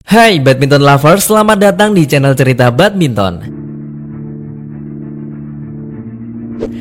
Hai badminton lovers, selamat datang di channel cerita badminton.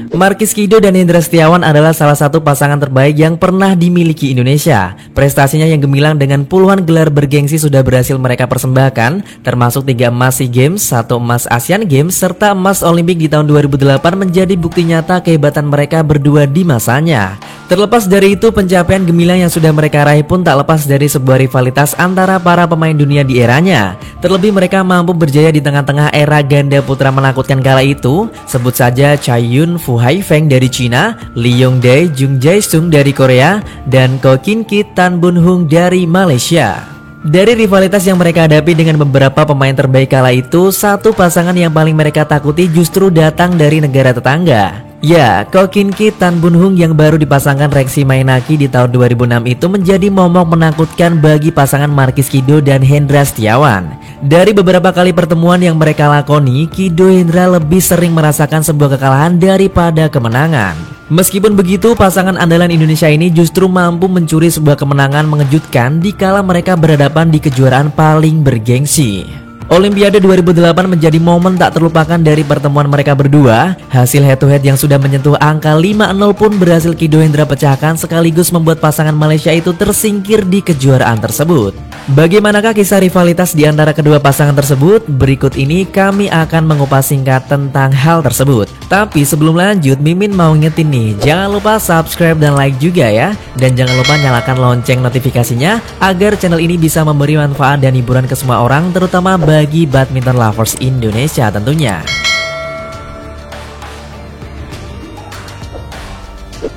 Markis Kido dan Hendra Setiawan adalah salah satu pasangan terbaik yang pernah dimiliki Indonesia. Prestasinya yang gemilang dengan puluhan gelar bergengsi sudah berhasil mereka persembahkan, termasuk 3 emas SEA Games, 1 emas Asian Games, serta emas Olimpik di tahun 2008 menjadi bukti nyata kehebatan mereka berdua di masanya. Terlepas dari itu, pencapaian gemilang yang sudah mereka raih pun tak lepas dari sebuah rivalitas antara para pemain dunia di eranya. Terlebih mereka mampu berjaya di tengah-tengah era ganda putra menakutkan kala itu. Sebut saja Cai Yun, Fu Haifeng dari Cina, Lee Yongdae, Jung Jae-sung dari Korea, dan Ko Kin Kit, Tan Bun Hung dari Malaysia. Dari rivalitas yang mereka hadapi dengan beberapa pemain terbaik kala itu, satu pasangan yang paling mereka takuti justru datang dari negara tetangga. Ya, Ko Kin Kit, Tan Bun Hung yang baru dipasangkan Rexy Mainaki di tahun 2006 itu menjadi momok menakutkan bagi pasangan Markis Kido dan Hendra Setiawan. Dari beberapa kali pertemuan yang mereka lakoni, Kido Hendra lebih sering merasakan sebuah kekalahan daripada kemenangan. Meskipun begitu, pasangan andalan Indonesia ini justru mampu mencuri sebuah kemenangan mengejutkan dikala mereka berhadapan di kejuaraan paling bergengsi. Olimpiade 2008 menjadi momen tak terlupakan dari pertemuan mereka berdua. Hasil head to head yang sudah menyentuh angka 5-0 pun berhasil Kido Hendra pecahkan, sekaligus membuat pasangan Malaysia itu tersingkir di kejuaraan tersebut. Bagaimanakah kisah rivalitas di antara kedua pasangan tersebut? Berikut ini kami akan mengupas singkat tentang hal tersebut. Tapi sebelum lanjut, Mimin mau ngingetin nih, jangan lupa subscribe dan like juga ya. Dan jangan lupa nyalakan lonceng notifikasinya agar channel ini bisa memberi manfaat dan hiburan ke semua orang, terutama bagi badminton lovers Indonesia tentunya.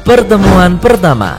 Pertemuan pertama,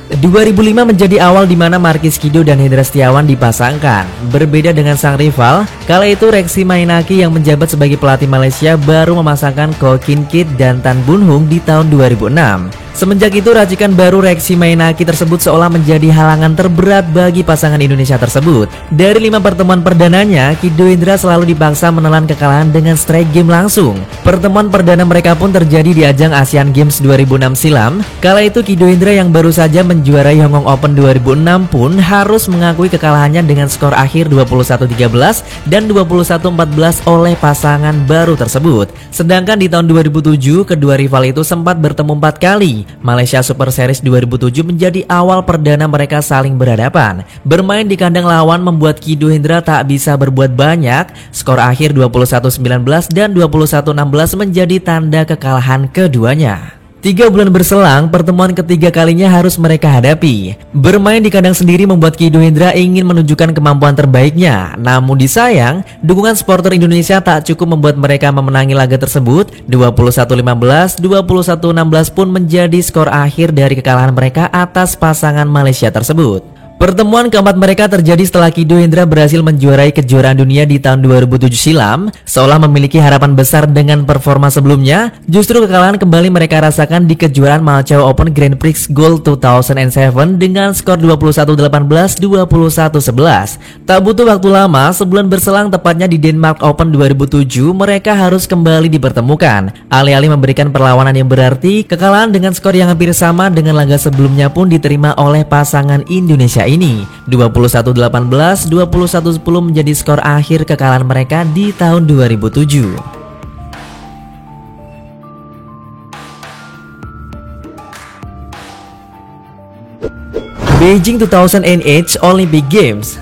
2005 menjadi awal di mana Markis Kido dan Hendra Setiawan dipasangkan. Berbeda dengan sang rival, kala itu Rexy Mainaki yang menjabat sebagai pelatih Malaysia baru memasangkan Ko Kin Kit dan Tan Bun Hung di tahun 2006. Semenjak itu, racikan baru Rexy Mainaki tersebut seolah menjadi halangan terberat bagi pasangan Indonesia tersebut. Dari 5 pertemuan perdananya, Kido Hendra selalu dipaksa menelan kekalahan dengan straight game langsung. Pertemuan perdana mereka pun terjadi di ajang Asian Games 2006 silam. Kala itu Kido Hendra yang baru saja menjuarai Hong Kong Open 2006 pun harus mengakui kekalahannya dengan skor akhir 21-13 dan 21-14 oleh pasangan baru tersebut. Sedangkan di tahun 2007, kedua rival itu sempat bertemu 4 kali. Malaysia Super Series 2007 menjadi awal perdana mereka saling berhadapan. Bermain di kandang lawan membuat Kido Hendra tak bisa berbuat banyak. Skor akhir 21-19 dan 21-16 menjadi tanda kekalahan keduanya. 3 bulan berselang, pertemuan ketiga kalinya harus mereka hadapi. Bermain di kandang sendiri membuat Kido Hendra ingin menunjukkan kemampuan terbaiknya. Namun disayang, dukungan supporter Indonesia tak cukup membuat mereka memenangi laga tersebut. 21-15, 21-16 pun menjadi skor akhir dari kekalahan mereka atas pasangan Malaysia tersebut. Pertemuan keempat mereka terjadi setelah Kido Hendra berhasil menjuarai kejuaraan dunia di tahun 2007 silam. Seolah memiliki harapan besar dengan performa sebelumnya, justru kekalahan kembali mereka rasakan di kejuaraan Macau Open Grand Prix Gold 2007 dengan skor 21-18, 21-11. Tak butuh waktu lama, sebulan berselang tepatnya di Denmark Open 2007, mereka harus kembali dipertemukan. Alih-alih memberikan perlawanan yang berarti, kekalahan dengan skor yang hampir sama dengan laga sebelumnya pun diterima oleh pasangan Indonesia ini. 21-18, 21-10 menjadi skor akhir kekalahan mereka di tahun 2007. Beijing 2008 Olympic Games.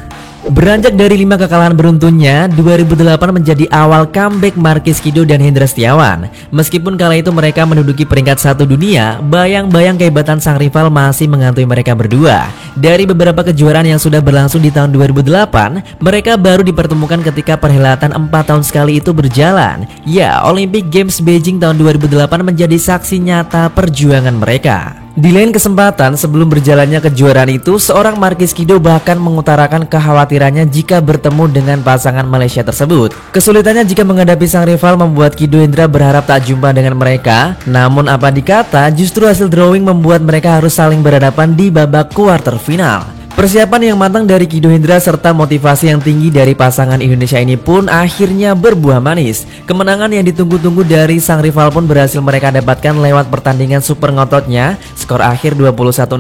Beranjak dari 5 kekalahan beruntunnya, 2008 menjadi awal comeback Markis Kido dan Hendra Setiawan. Meskipun kala itu mereka menduduki peringkat 1 dunia, bayang-bayang kehebatan sang rival masih menghantui mereka berdua. Dari beberapa kejuaraan yang sudah berlangsung di tahun 2008, mereka baru dipertemukan ketika perhelatan 4 tahun sekali itu berjalan. Ya, Olympic Games Beijing tahun 2008 menjadi saksi nyata perjuangan mereka. Di lain kesempatan, sebelum berjalannya kejuaraan itu, seorang Markis Kido bahkan mengutarakan kekhawatirannya jika bertemu dengan pasangan Malaysia tersebut. Kesulitannya jika menghadapi sang rival membuat Kido Hendra berharap tak jumpa dengan mereka. Namun apa dikata, justru hasil drawing membuat mereka harus saling berhadapan di babak quarter final. Persiapan yang matang dari Kido Hendra serta motivasi yang tinggi dari pasangan Indonesia ini pun akhirnya berbuah manis. Kemenangan yang ditunggu-tunggu dari sang rival pun berhasil mereka dapatkan lewat pertandingan super ngototnya. Skor akhir 21-16,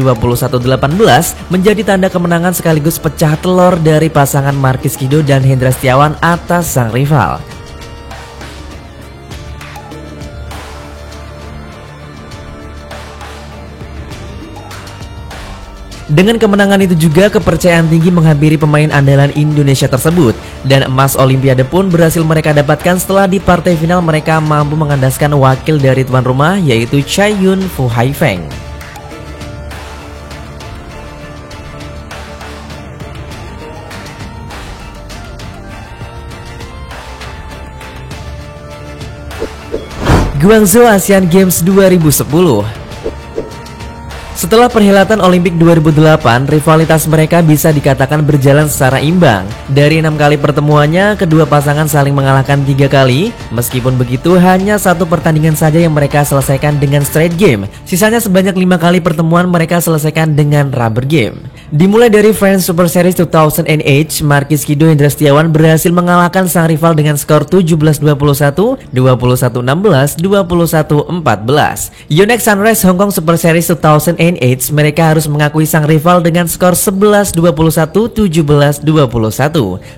21-18 menjadi tanda kemenangan sekaligus pecah telur dari pasangan Markis Kido dan Hendra Setiawan atas sang rival. Dengan kemenangan itu juga kepercayaan tinggi menghampiri pemain andalan Indonesia tersebut. Dan emas Olimpiade pun berhasil mereka dapatkan setelah di partai final mereka mampu mengandaskan wakil dari tuan rumah yaitu Chai Yun Fu Haifeng. Guangzhou Asian Games 2010. Setelah perhelatan Olimpik 2008, rivalitas mereka bisa dikatakan berjalan secara imbang. Dari 6 kali pertemuannya, kedua pasangan saling mengalahkan 3 kali. Meskipun begitu, hanya satu pertandingan saja yang mereka selesaikan dengan straight game. Sisanya sebanyak 5 kali pertemuan mereka selesaikan dengan rubber game. Dimulai dari France Super Series 2008, Markis Kido Hendra Setiawan berhasil mengalahkan sang rival dengan skor 17-21, 21-16, 21-14. Yonex Sunrise Hong Kong Super Series 2008, mereka harus mengakui sang rival dengan skor 11-21, 17-21.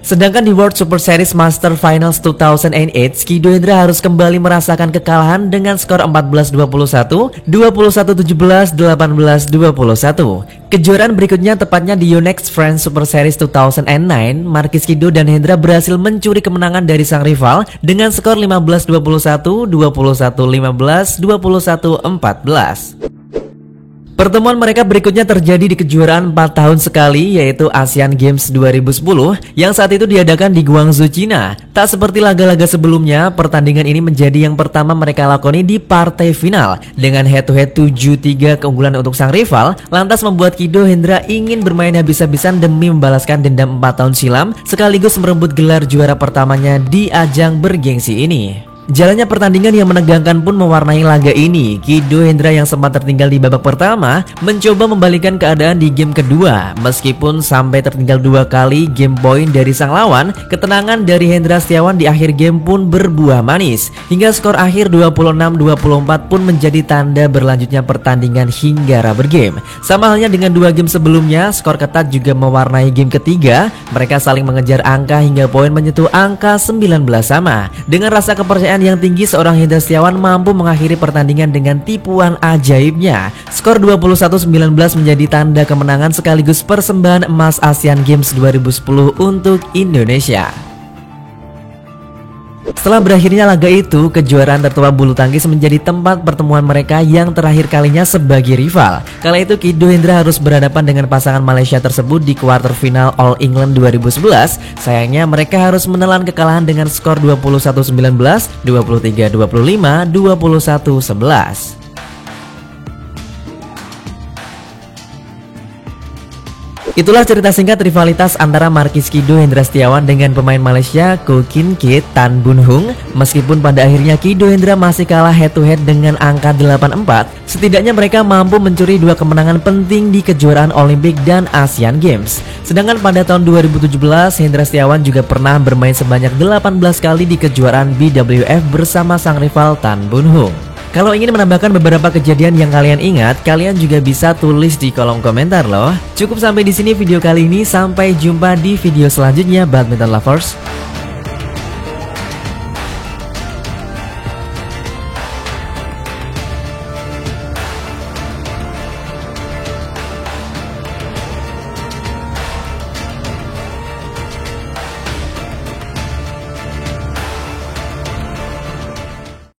Sedangkan di World Super Series Master Finals 2008, Kido Hendra harus kembali merasakan kekalahan dengan skor 14-21, 21-17, 18-21. Kejuaraan berikutnya tepatnya di Yonex France Super Series 2009, Markis Kido dan Hendra berhasil mencuri kemenangan dari sang rival dengan skor 15-21, 21-15, 21-14. Pertemuan mereka berikutnya terjadi di kejuaraan 4 tahun sekali yaitu Asian Games 2010 yang saat itu diadakan di Guangzhou, Cina. Tak seperti laga-laga sebelumnya, pertandingan ini menjadi yang pertama mereka lakoni di partai final. Dengan head-to-head 7-3 keunggulan untuk sang rival, lantas membuat Kido Hendra ingin bermain habis-habisan demi membalaskan dendam 4 tahun silam sekaligus merebut gelar juara pertamanya di ajang bergengsi ini. Jalannya pertandingan yang menegangkan pun mewarnai laga ini. Kido Hendra yang sempat tertinggal di babak pertama mencoba membalikkan keadaan di game kedua. Meskipun sampai tertinggal 2 kali game point dari sang lawan, ketenangan dari Hendra Setiawan di akhir game pun berbuah manis. Hingga skor akhir 26-24 pun menjadi tanda berlanjutnya pertandingan hingga rubber game. Sama halnya dengan 2 game sebelumnya, skor ketat juga mewarnai game ketiga. Mereka saling mengejar angka hingga poin menyentuh angka 19 sama. Dengan rasa kepercayaan yang tinggi, seorang Hendra Setiawan mampu mengakhiri pertandingan dengan tipuan ajaibnya. Skor 21-19 menjadi tanda kemenangan sekaligus persembahan emas Asian Games 2010 untuk Indonesia. Setelah berakhirnya laga itu, kejuaraan tertua bulu tangkis menjadi tempat pertemuan mereka yang terakhir kalinya sebagai rival. Kala itu Kido Hendra harus berhadapan dengan pasangan Malaysia tersebut di kuarter final All England 2011. Sayangnya mereka harus menelan kekalahan dengan skor 21-19, 23-25, 21-11. Itulah cerita singkat rivalitas antara Markis Kido Hendra Setiawan dengan pemain Malaysia Ko Kin Kit Tan Bun Hung. Meskipun pada akhirnya Kido Hendra masih kalah head to head dengan angka 8-4, setidaknya mereka mampu mencuri 2 kemenangan penting di kejuaraan Olimpik dan Asian Games. Sedangkan pada tahun 2017, Hendra Setiawan juga pernah bermain sebanyak 18 kali di kejuaraan BWF bersama sang rival Tan Bun Hung. Kalau ingin menambahkan beberapa kejadian yang kalian ingat, kalian juga bisa tulis di kolom komentar loh. Cukup sampai di sini video kali ini, sampai jumpa di video selanjutnya Badminton Lovers.